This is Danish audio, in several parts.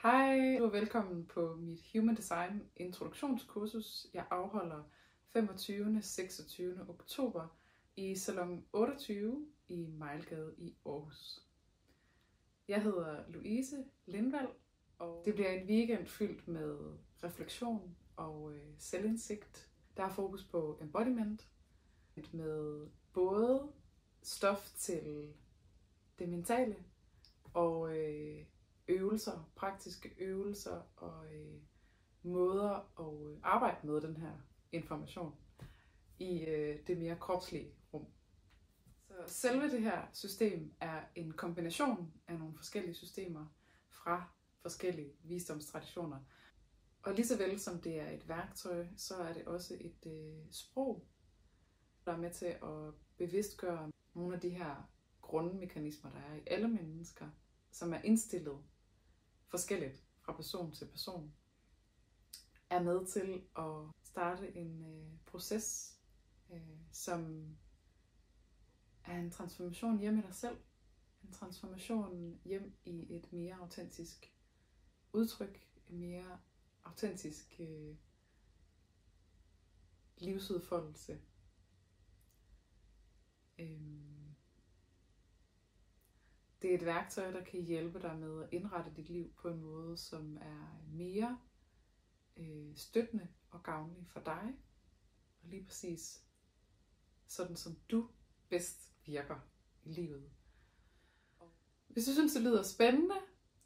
Hej og velkommen på mit Human Design introduktionskursus. Jeg afholder 25. og 26. oktober i Salon 28 i Mejlgade i Aarhus. Jeg hedder Louise Lindvall, og det bliver en weekend fyldt med refleksion og selvindsigt. Der er fokus på embodiment med både stof til det mentale og øvelser, praktiske øvelser og måder at arbejde med den her information i det mere kropslige rum. Så selve det her system er en kombination af nogle forskellige systemer fra forskellige visdomstraditioner. Og lige så vel som det er et værktøj, så er det også et sprog, der er med til at bevidstgøre nogle af de her grundmekanismer, der er i alle mennesker, som er indstillet forskelligt fra person til person, er med til at starte en proces, som er en transformation hjem i dig selv. En transformation hjem i et mere autentisk udtryk, en mere autentisk livsudfoldelse. Det er et værktøj, der kan hjælpe dig med at indrette dit liv på en måde, som er mere støttende og gavnlig for dig. Og lige præcis sådan, som du bedst virker i livet. Hvis du synes, det lyder spændende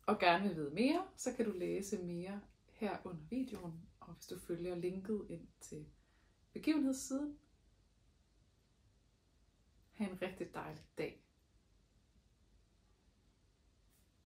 og gerne vil vide mere, så kan du læse mere her under videoen. Og hvis du følger linket ind til begivenhedssiden, have en rigtig dejlig dag.